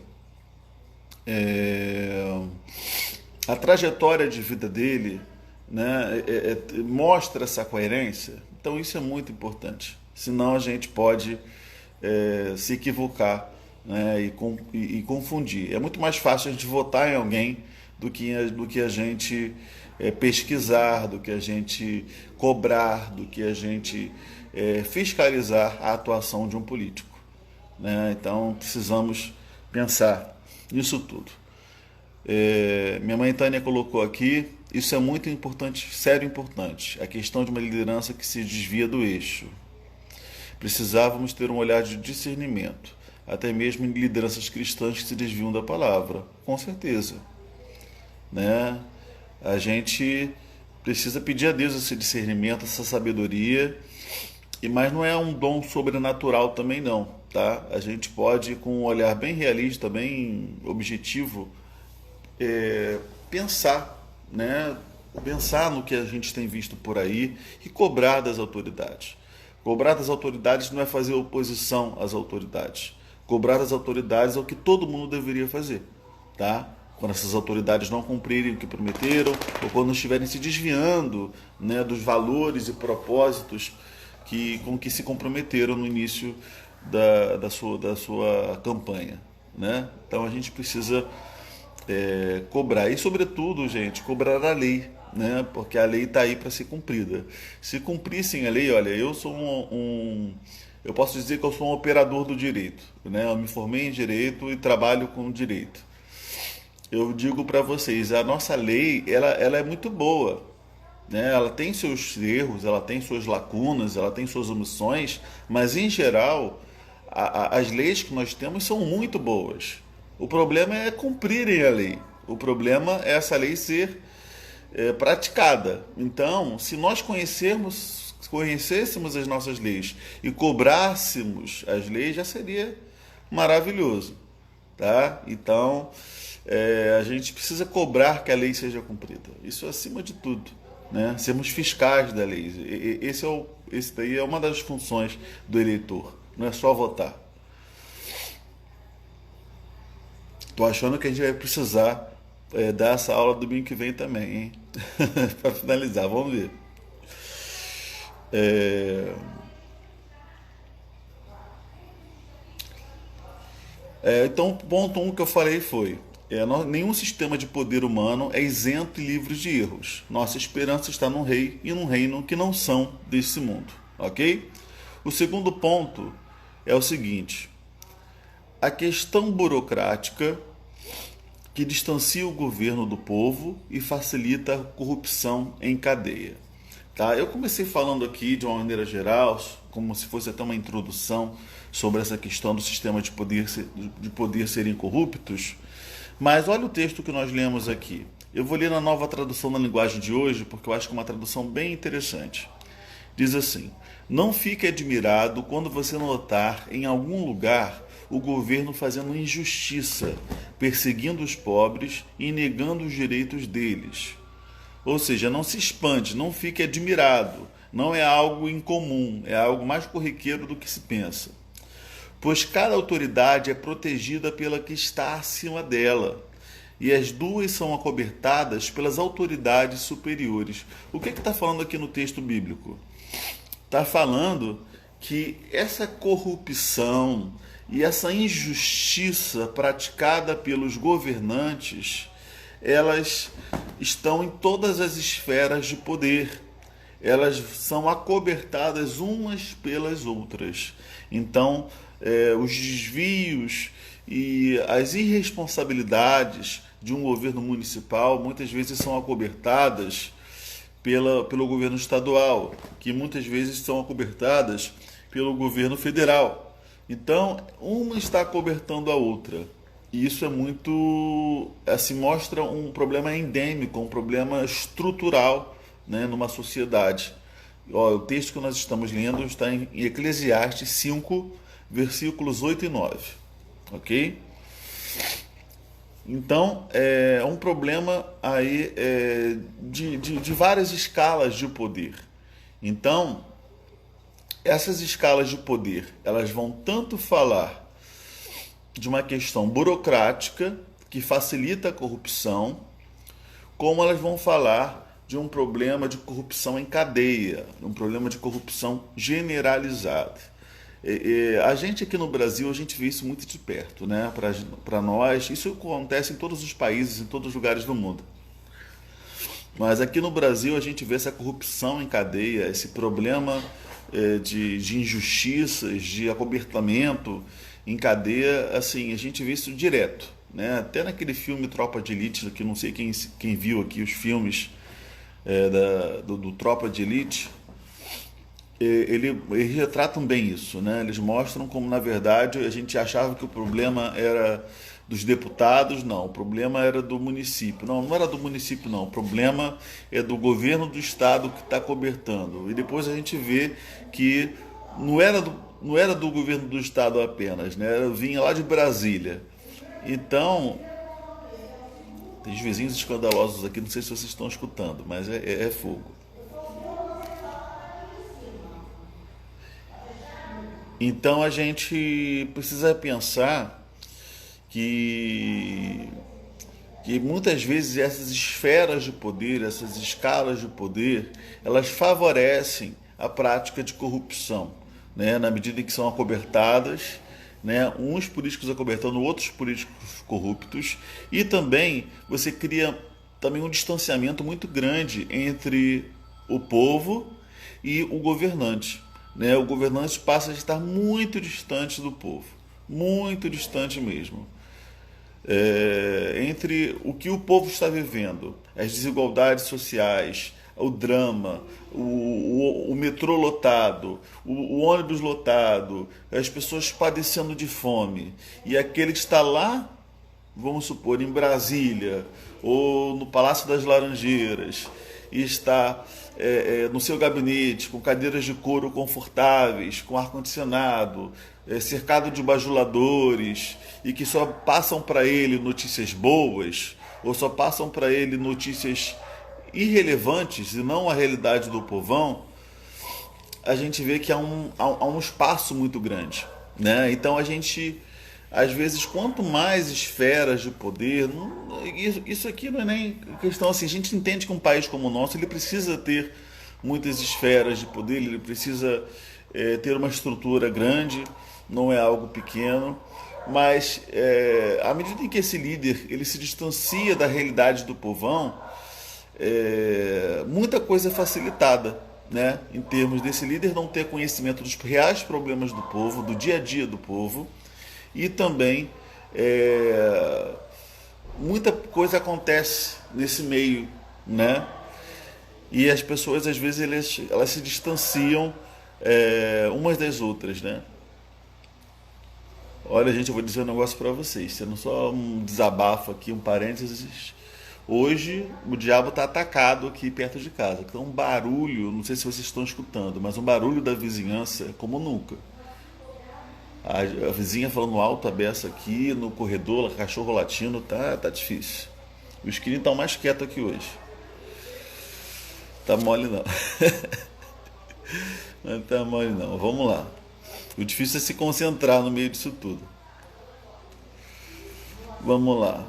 a trajetória de vida dele, né, mostra essa coerência. Então isso é muito importante, senão a gente pode se equivocar, né, e confundir. É muito mais fácil a gente votar em alguém do que a gente pesquisar, do que a gente cobrar, do que a gente fiscalizar a atuação de um político, né? Então precisamos pensar nisso tudo. Minha mãe Tânia colocou aqui, isso é muito importante, sério e importante, a questão de uma liderança que se desvia do eixo. Precisávamos ter um olhar de discernimento, até mesmo em lideranças cristãs que se desviam da palavra, com certeza, né? A gente precisa pedir a Deus esse discernimento, essa sabedoria, mas não é um dom sobrenatural também não, tá? A gente pode, com um olhar bem realista, bem objetivo, pensar, né? Pensar no que a gente tem visto por aí e cobrar das autoridades. Cobrar das autoridades não é fazer oposição às autoridades. Cobrar das autoridades é o que todo mundo deveria fazer, tá? Quando essas autoridades não cumprirem o que prometeram ou quando estiverem se desviando, né, dos valores e propósitos com que se comprometeram no início da sua campanha, né? Então a gente precisa cobrar e, sobretudo, gente, cobrar a lei, né? Porque a lei está aí para ser cumprida. Se cumprissem a lei, olha, eu sou eu posso dizer que eu sou um operador do direito, né? Eu me formei em direito e trabalho com direito. Eu digo para vocês, a nossa lei, ela é muito boa, né? Ela tem seus erros, ela tem suas lacunas, ela tem suas omissões, mas em geral as leis que nós temos são muito boas. O problema é cumprirem a lei. O problema é essa lei ser praticada. Então, se nós conhecêssemos as nossas leis e cobrássemos as leis, já seria maravilhoso, tá? Então, a gente precisa cobrar que a lei seja cumprida. Isso é acima de tudo, né? Sermos fiscais da lei. Esse daí é uma das funções do eleitor. Não é só votar. Tô achando que a gente vai precisar dar essa aula domingo que vem também, hein? Para finalizar, vamos ver. Então, ponto um que eu falei foi: nenhum sistema de poder humano é isento e livre de erros. Nossa esperança está num rei e num reino que não são desse mundo, ok? O segundo ponto é o seguinte: a questão burocrática que distancia o governo do povo e facilita a corrupção em cadeia. Tá? Eu comecei falando aqui de uma maneira geral, como se fosse até uma introdução sobre essa questão do sistema de poder serem corruptos, mas olha o texto que nós lemos aqui. Eu vou ler na Nova Tradução da Linguagem de hoje, porque eu acho que é uma tradução bem interessante. Diz assim: não fique admirado quando você notar em algum lugar o governo fazendo injustiça, perseguindo os pobres e negando os direitos deles. Ou seja, não se espante, não fique admirado. Não é algo incomum, é algo mais corriqueiro do que se pensa. Pois cada autoridade é protegida pela que está acima dela, e as duas são acobertadas pelas autoridades superiores. O que está falando aqui no texto bíblico? Está falando que essa corrupção e essa injustiça praticada pelos governantes, elas estão em todas as esferas de poder. Elas são acobertadas umas pelas outras. Então, os desvios e as irresponsabilidades de um governo municipal muitas vezes são acobertadas pelo governo estadual, que muitas vezes são acobertadas pelo governo federal. Então, uma está acobertando a outra. E isso é muito, assim, mostra um problema endêmico, um problema estrutural, né, numa sociedade. O texto que nós estamos lendo está em Eclesiastes 5, versículos 8 e 9. Ok? Então, é um problema aí de várias escalas de poder. Então, essas escalas de poder, elas vão tanto falar de uma questão burocrática que facilita a corrupção, como elas vão falar de um problema de corrupção em cadeia, um problema de corrupção generalizada. A gente aqui no Brasil, a gente vê isso muito de perto, né? Para nós, isso acontece em todos os países, em todos os lugares do mundo. Mas aqui no Brasil a gente vê essa corrupção em cadeia, esse problema de injustiças, de acobertamento, em cadeia, assim, a gente vê isso direto, né? Até naquele filme Tropa de Elite, que não sei quem viu aqui os filmes do Tropa de Elite, eles retratam bem isso, né? Eles mostram como, na verdade, a gente achava que o problema era dos deputados, não, o problema era do município. Não, não era do município, não, o problema é do governo do estado que está cobertando. E depois a gente vê que não era do governo do estado apenas, né? Vinha lá de Brasília. Então, tem os vizinhos escandalosos aqui, não sei se vocês estão escutando, mas é fogo. Então a gente precisa pensar que, que muitas vezes essas esferas de poder, essas escalas de poder, elas favorecem a prática de corrupção, né? Na medida em que são acobertadas, né? Uns políticos acobertando outros políticos corruptos, e também você cria também um distanciamento muito grande entre o povo e o governante, né? O governante passa a estar muito distante do povo, muito distante mesmo. Entre o que o povo está vivendo, as desigualdades sociais, o drama, o metrô lotado, o ônibus lotado, as pessoas padecendo de fome, e aquele que está lá, vamos supor, em Brasília ou no Palácio das Laranjeiras, e está no seu gabinete com cadeiras de couro confortáveis, com ar-condicionado, cercado de bajuladores, e que só passam para ele notícias boas, ou só passam para ele notícias irrelevantes e não a realidade do povão, a gente vê que há um espaço muito grande, né? Então a gente, às vezes, quanto mais esferas de poder, isso aqui não é nem questão assim, a gente entende que um país como o nosso, ele precisa ter muitas esferas de poder, ele precisa ter uma estrutura grande, não é algo pequeno, mas à medida em que esse líder ele se distancia da realidade do povão, muita coisa é facilitada, né? Em termos desse líder não ter conhecimento dos reais problemas do povo, do dia a dia do povo, e também muita coisa acontece nesse meio, né? E as pessoas às vezes elas se distanciam umas das outras, né? Olha, gente, eu vou dizer um negócio para vocês, sendo só um desabafo aqui, um parênteses. Hoje o diabo está atacado aqui perto de casa. Então um barulho, não sei se vocês estão escutando, mas um barulho da vizinhança como nunca. A vizinha falando alto a beça aqui, no corredor, cachorro latindo, tá difícil. Os crinos estão mais quietos aqui hoje. Tá mole não. Não tá mole não. Vamos lá. O difícil é se concentrar no meio disso tudo. Vamos lá.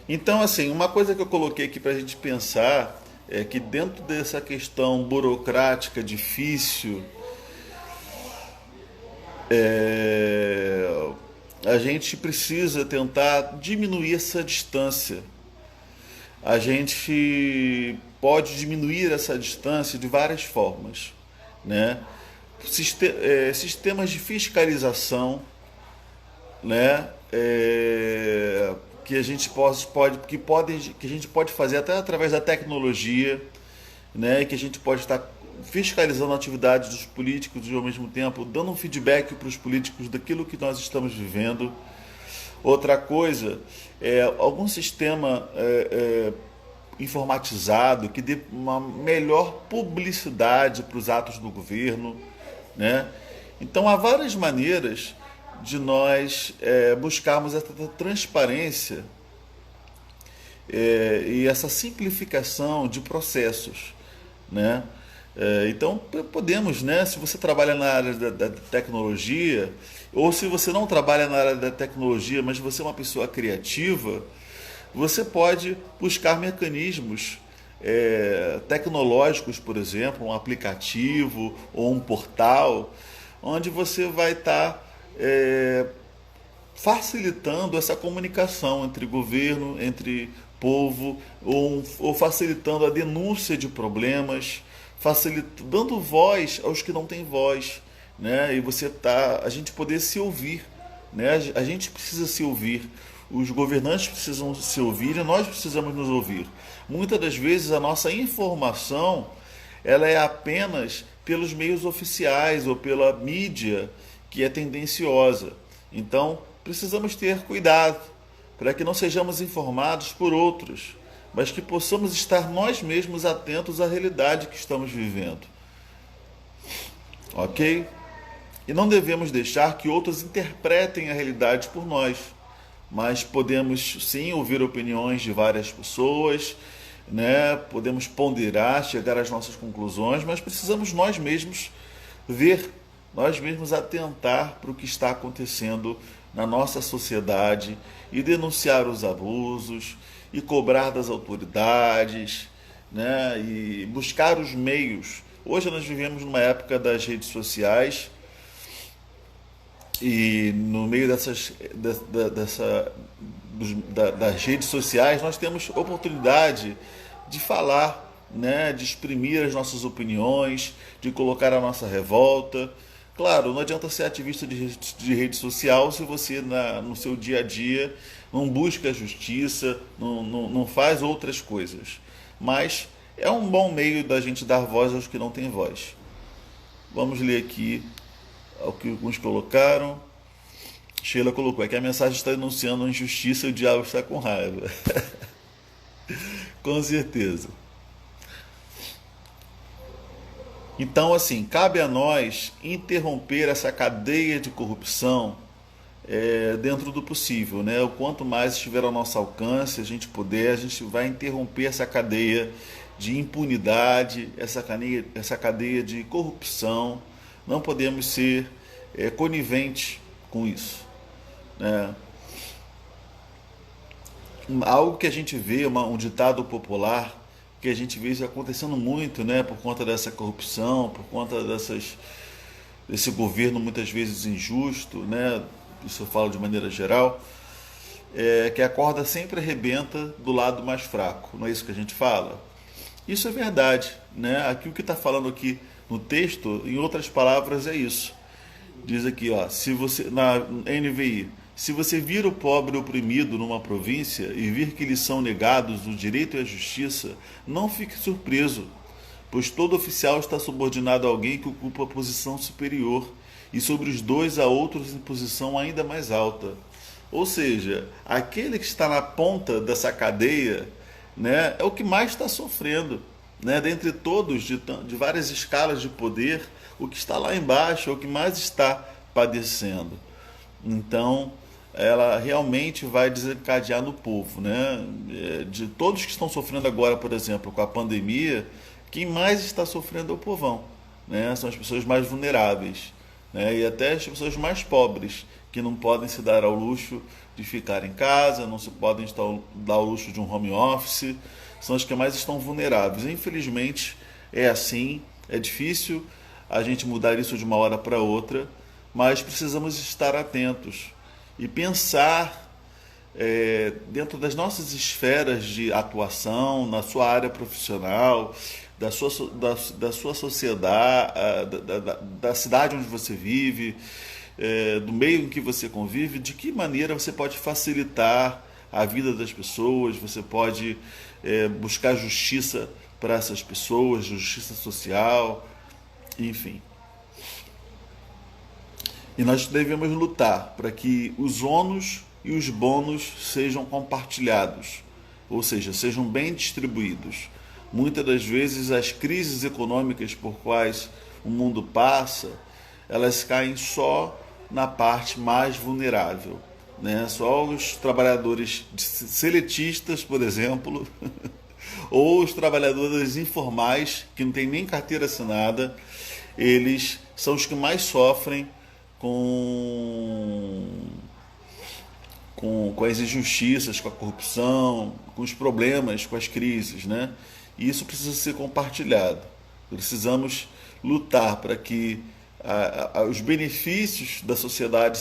Então, assim, uma coisa que eu coloquei aqui para a gente pensar é que dentro dessa questão burocrática difícil, a gente precisa tentar diminuir essa distância. A gente pode diminuir essa distância de várias formas, né? Sistemas de fiscalização, né? Que a gente que a gente pode fazer até através da tecnologia, né? Que a gente pode estar fiscalizando a atividade dos políticos e ao mesmo tempo dando um feedback para os políticos daquilo que nós estamos vivendo. Outra coisa é algum sistema informatizado que dê uma melhor publicidade para os atos do governo, né? Então há várias maneiras de nós buscarmos essa transparência e essa simplificação de processos, né? Então podemos, né? Se você trabalha na área da tecnologia, ou se você não trabalha na área da tecnologia, mas você é uma pessoa criativa, você pode buscar mecanismos tecnológicos, por exemplo, um aplicativo ou um portal, onde você vai estar facilitando essa comunicação entre governo, entre povo, ou facilitando a denúncia de problemas, dando voz aos que não têm voz, né? E a gente poder se ouvir, né? A gente precisa se ouvir, os governantes precisam se ouvir e nós precisamos nos ouvir. Muitas das vezes a nossa informação ela é apenas pelos meios oficiais ou pela mídia que é tendenciosa. Então, precisamos ter cuidado para que não sejamos informados por outros, mas que possamos estar nós mesmos atentos à realidade que estamos vivendo. Ok? E não devemos deixar que outros interpretem a realidade por nós, mas podemos sim ouvir opiniões de várias pessoas, né? Podemos ponderar, chegar às nossas conclusões, mas precisamos nós mesmos ver, nós mesmos atentar para o que está acontecendo na nossa sociedade e denunciar os abusos e cobrar das autoridades, né? E buscar os meios. Hoje nós vivemos numa época das redes sociais e no meio das redes sociais nós temos oportunidade de falar, né, de exprimir as nossas opiniões, de colocar a nossa revolta. Claro, não adianta ser ativista de rede social se você no seu dia a dia não busca a justiça, não faz outras coisas. Mas é um bom meio da gente dar voz aos que não têm voz. Vamos ler aqui o que alguns colocaram. Sheila colocou, é que a mensagem está denunciando a injustiça e o diabo está com raiva. Com certeza. Então, assim, cabe a nós interromper essa cadeia de corrupção dentro do possível, né? O quanto mais estiver ao nosso alcance, a gente puder, a gente vai interromper essa cadeia de impunidade, essa cadeia de corrupção. Não podemos ser coniventes com isso, né? Algo que a gente vê, um ditado popular que a gente vê isso acontecendo muito, né, por conta dessa corrupção, por conta desse governo muitas vezes injusto, né, isso eu falo de maneira geral, que a corda sempre arrebenta do lado mais fraco, não é isso que a gente fala? Isso é verdade, né? Aqui o que está falando aqui no texto, em outras palavras, é isso. Diz aqui, ó, se você, na NVI, se você vir o pobre oprimido numa província e vir que lhe são negados o direito e a justiça, não fique surpreso, pois todo oficial está subordinado a alguém que ocupa posição superior, e sobre os dois há outros em posição ainda mais alta. Ou seja, aquele que está na ponta dessa cadeia, né, é o que mais está sofrendo, né? Dentre todos, de várias escalas de poder, o que está lá embaixo é o que mais está padecendo. Então, ela realmente vai desencadear no povo, né? De todos que estão sofrendo agora, por exemplo, com a pandemia, quem mais está sofrendo é o povão, né? São as pessoas mais vulneráveis, né? E até as pessoas mais pobres, que não podem se dar ao luxo de ficar em casa, não se podem dar ao luxo de um home office, são as que mais estão vulneráveis. Infelizmente é assim, é difícil a gente mudar isso de uma hora para outra, mas precisamos estar atentos e pensar dentro das nossas esferas de atuação, na sua área profissional, da sua sociedade, da cidade onde você vive, do meio em que você convive, de que maneira você pode facilitar a vida das pessoas, você pode buscar justiça para essas pessoas, justiça social, enfim. E nós devemos lutar para que os ônus e os bônus sejam compartilhados, ou seja, sejam bem distribuídos. Muitas das vezes as crises econômicas por quais o mundo passa, elas caem só na parte mais vulnerável, né? Só os trabalhadores seletistas, por exemplo, ou os trabalhadores informais, que não têm nem carteira assinada, eles são os que mais sofrem com as injustiças, com a corrupção, com os problemas, com as crises, né? E isso precisa ser compartilhado. Precisamos lutar para que os benefícios da sociedade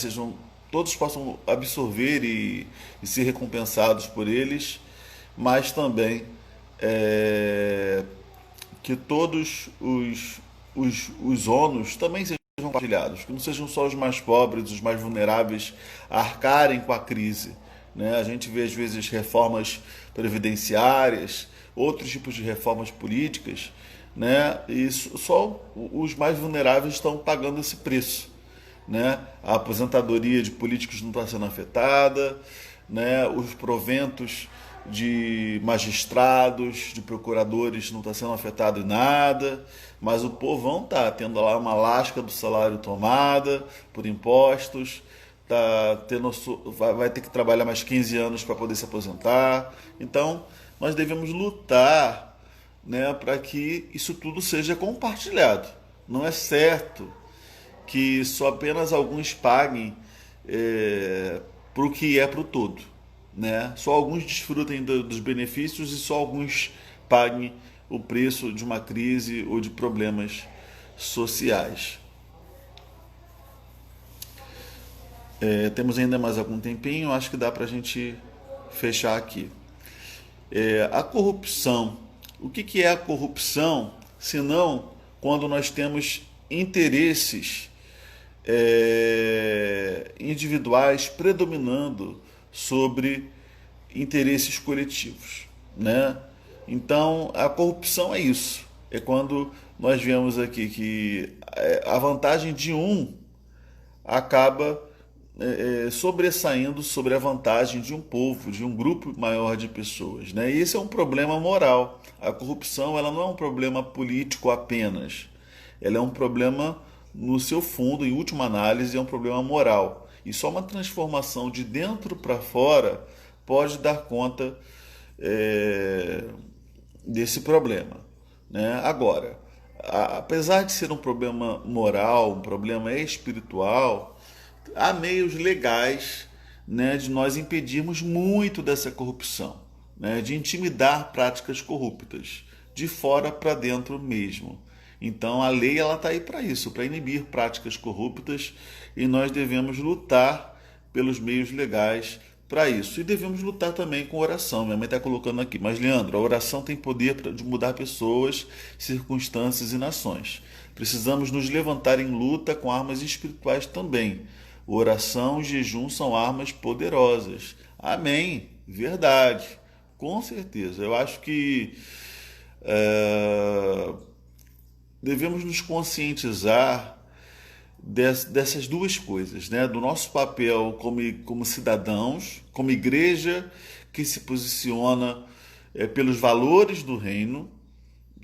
todos possam absorver e ser recompensados por eles, mas também que todos os ônus também sejam compartilhados, que não sejam só os mais pobres, os mais vulneráveis a arcarem com a crise, né? A gente vê às vezes reformas previdenciárias, outros tipos de reformas políticas, né? E só os mais vulneráveis estão pagando esse preço, né? A aposentadoria de políticos não está sendo afetada, né? Os proventos de magistrados, de procuradores não está sendo afetado em nada, mas o povão está tendo lá uma lasca do salário tomada por impostos, vai ter que trabalhar mais 15 anos para poder se aposentar. Então, nós devemos lutar, né, para que isso tudo seja compartilhado. Não é certo que só apenas alguns paguem para o que é para o todo, né? Só alguns desfrutem dos benefícios e só alguns paguem o preço de uma crise ou de problemas sociais. Temos ainda mais algum tempinho, acho que dá para a gente fechar aqui. A corrupção. O que é a corrupção, senão quando nós temos interesses individuais predominando sobre interesses coletivos, né? Então, a corrupção é isso. É quando nós vemos aqui que a vantagem de um acaba sobressaindo sobre a vantagem de um povo, de um grupo maior de pessoas, né? E esse é um problema moral. A corrupção, ela não é um problema político apenas. Ela é um problema, no seu fundo, em última análise, é um problema moral. E só uma transformação de dentro para fora pode dar conta desse problema, né? Agora, apesar de ser um problema moral, um problema espiritual, há meios legais, né, de nós impedirmos muito dessa corrupção, né, de intimidar práticas corruptas, de fora para dentro mesmo. Então a lei está aí para isso, para inibir práticas corruptas, e nós devemos lutar pelos meios legais para isso. E devemos lutar também com oração. Minha mãe está colocando aqui, mas Leandro, a oração tem poder de mudar pessoas, circunstâncias e nações. Precisamos nos levantar em luta com armas espirituais também. Oração e jejum são armas poderosas. Amém. Verdade. Com certeza. Eu acho que devemos nos conscientizar dessas duas coisas, né? Do nosso papel como cidadãos, como igreja que se posiciona pelos valores do reino,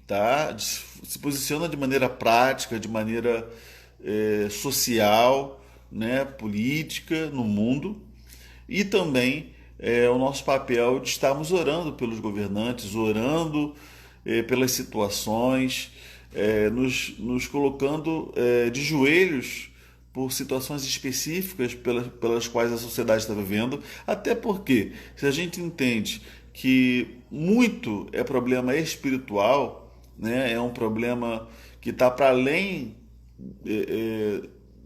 tá? Se posiciona de maneira prática, de maneira social, né? Política no mundo, e também o nosso papel de estarmos orando pelos governantes, orando pelas situações, nos colocando de joelhos por situações específicas pelas quais a sociedade está vivendo, até porque, se a gente entende que muito é problema espiritual, né, é um problema que está para além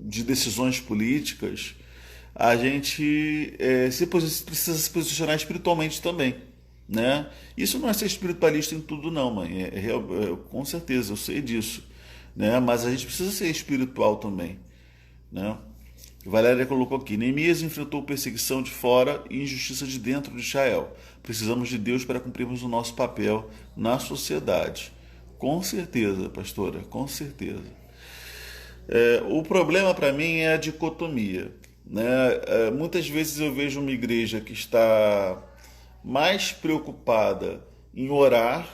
de decisões políticas, a gente precisa se posicionar espiritualmente também, né? Isso não é ser espiritualista em tudo não, mãe, com certeza, eu sei disso, né? Mas a gente precisa ser espiritual também, né? Valéria colocou aqui, Neemias enfrentou perseguição de fora e injustiça de dentro de Israel. Precisamos de Deus para cumprirmos o nosso papel na sociedade. Com certeza, pastora, com certeza. O problema para mim é a dicotomia, né? Muitas vezes eu vejo uma igreja que está mais preocupada em orar,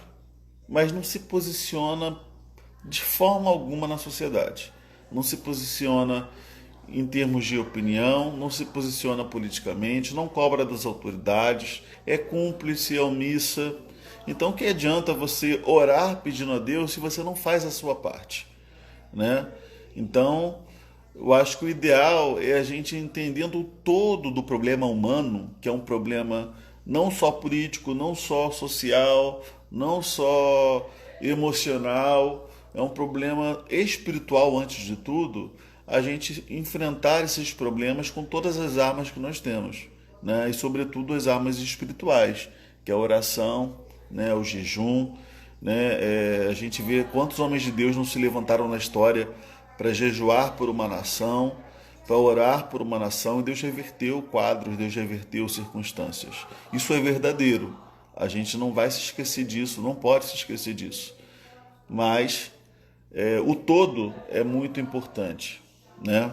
mas não se posiciona de forma alguma na sociedade. Não se posiciona em termos de opinião, não se posiciona politicamente, não cobra das autoridades, é cúmplice, é omissa. Então, que adianta você orar pedindo a Deus se você não faz a sua parte, né? Então, eu acho que o ideal é a gente entendendo o todo do problema humano, que é um problema não só político, não só social, não só emocional, é um problema espiritual antes de tudo, a gente enfrentar esses problemas com todas as armas que nós temos, né? E sobretudo as armas espirituais, que é a oração, né? O jejum, né? A gente vê quantos homens de Deus não se levantaram na história para jejuar por uma nação, para orar por uma nação, e Deus reverteu quadros, Deus reverteu circunstâncias. Isso é verdadeiro. A gente não vai se esquecer disso, não pode se esquecer disso. Mas o todo é muito importante, né?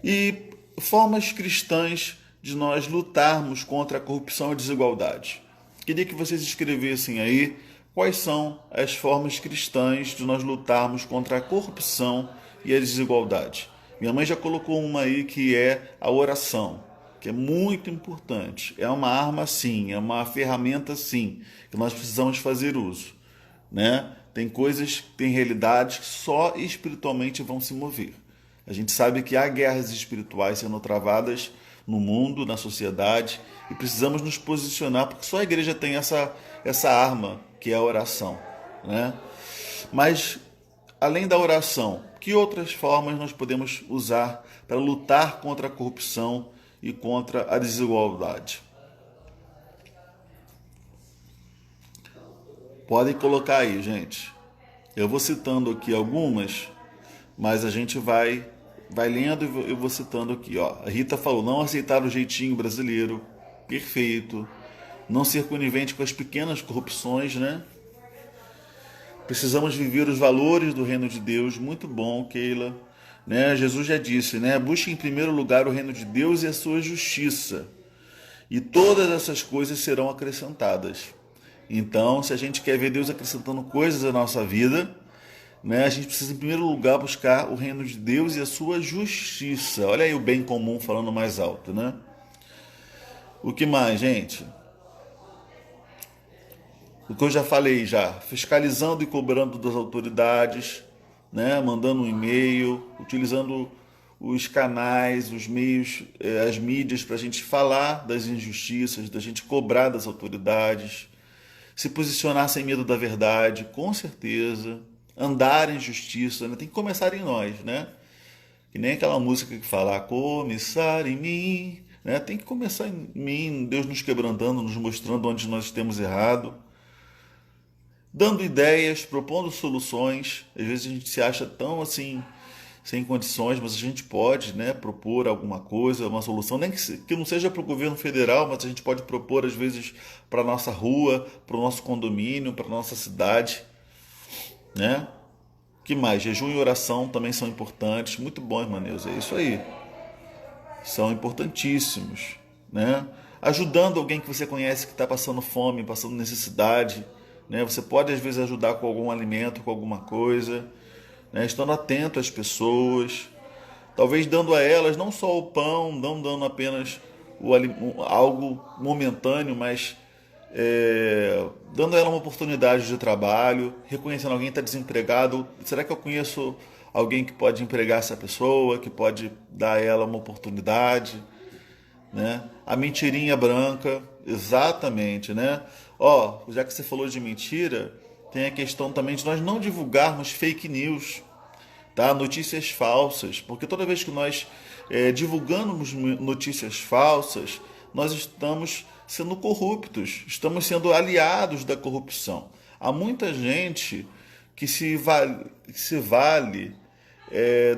E formas cristãs de nós lutarmos contra a corrupção e a desigualdade. Queria que vocês escrevessem aí quais são as formas cristãs de nós lutarmos contra a corrupção e a desigualdade. Minha mãe já colocou uma aí que é a oração, que é muito importante. É uma arma sim, é uma ferramenta sim, que nós precisamos fazer uso, né? Tem coisas, tem realidades que só espiritualmente vão se mover. A gente sabe que há guerras espirituais sendo travadas no mundo, na sociedade, e precisamos nos posicionar, porque só a igreja tem essa arma, que é a oração, né? Mas, além da oração, que outras formas nós podemos usar para lutar contra a corrupção e contra a desigualdade? Podem colocar aí, gente. Eu vou citando aqui algumas, mas a gente vai lendo e eu vou citando aqui. Ó. A Rita falou, não aceitar o jeitinho brasileiro, perfeito. Não ser conivente com as pequenas corrupções, né? Precisamos viver os valores do reino de Deus, muito bom, Keila. Né? Jesus já disse, né? Busque em primeiro lugar o reino de Deus e a sua justiça. E todas essas coisas serão acrescentadas. Então, se a gente quer ver Deus acrescentando coisas à nossa vida, né, a gente precisa, em primeiro lugar, buscar o reino de Deus e a sua justiça. Olha aí o bem comum falando mais alto, né? O que mais, gente? O que eu já falei já, fiscalizando e cobrando das autoridades, né, mandando um e-mail, utilizando os canais, os meios, as mídias para a gente falar das injustiças, da gente cobrar das autoridades, se posicionar sem medo da verdade, com certeza, andar em justiça, né? Tem que começar em nós, né? Que nem aquela música que fala, começar em mim, né? Tem que começar em mim, Deus nos quebrantando, nos mostrando onde nós temos errado, dando ideias, propondo soluções. Às vezes a gente se acha tão assim, sem condições, mas a gente pode, né, propor alguma coisa, uma solução, nem que não seja para o governo federal, mas a gente pode propor às vezes para a nossa rua, para o nosso condomínio, para a nossa cidade, né? Que mais? Jejum e oração também são importantes. Muito bom, irmã Neuza, é isso aí. São importantíssimos, né? Ajudando alguém que você conhece que está passando fome, passando necessidade, né? Você pode às vezes ajudar com algum alimento, com alguma coisa, né? Estando atento às pessoas, talvez dando a elas não só o pão, não dando apenas algo momentâneo, mas dando a ela uma oportunidade de trabalho, reconhecendo alguém que está desempregado. Será que eu conheço alguém que pode empregar essa pessoa, que pode dar a ela uma oportunidade, né? A mentirinha branca, exatamente, né? Ó, já que você falou de mentira, tem a questão também de nós não divulgarmos fake news, tá? Notícias falsas, porque toda vez que nós divulgamos notícias falsas, nós estamos sendo corruptos, estamos sendo aliados da corrupção. Há muita gente que se vale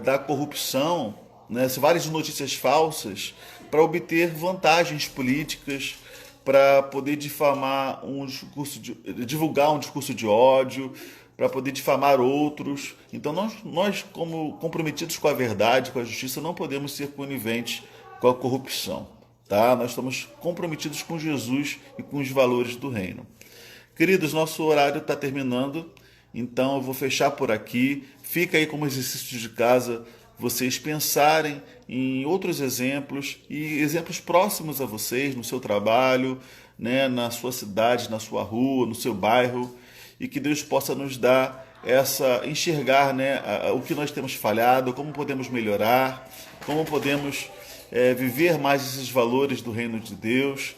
da corrupção, né? Se vale de notícias falsas para obter vantagens políticas, para poder difamar divulgar um discurso de ódio, para poder difamar outros. Então nós, como comprometidos com a verdade, com a justiça, não podemos ser coniventes com a corrupção. Tá? Nós estamos comprometidos com Jesus e com os valores do reino. Queridos, nosso horário está terminando, então eu vou fechar por aqui. Fica aí como exercício de casa vocês pensarem em outros exemplos e exemplos próximos a vocês, no seu trabalho, né, na sua cidade, na sua rua, no seu bairro, e que Deus possa nos dar enxergar, né, o que nós temos falhado, como podemos melhorar, como podemos viver mais esses valores do reino de Deus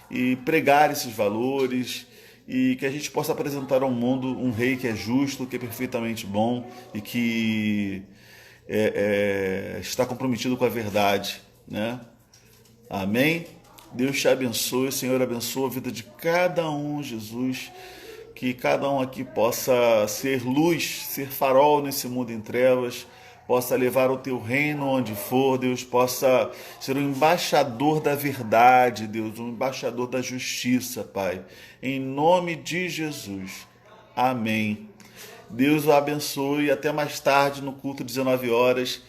e pregar esses valores, e que a gente possa apresentar ao mundo um rei que é justo, que é perfeitamente bom e que está comprometido com a verdade, né? Amém? Deus te abençoe, o Senhor abençoe a vida de cada um, Jesus. que cada um aqui possa ser luz, ser farol nesse mundo em trevas, possa levar o teu reino onde for, Deus, possa ser um embaixador da verdade, Deus, um embaixador da justiça, Pai. Em nome de Jesus. Amém. Deus o abençoe. Até mais tarde no culto, 19 horas.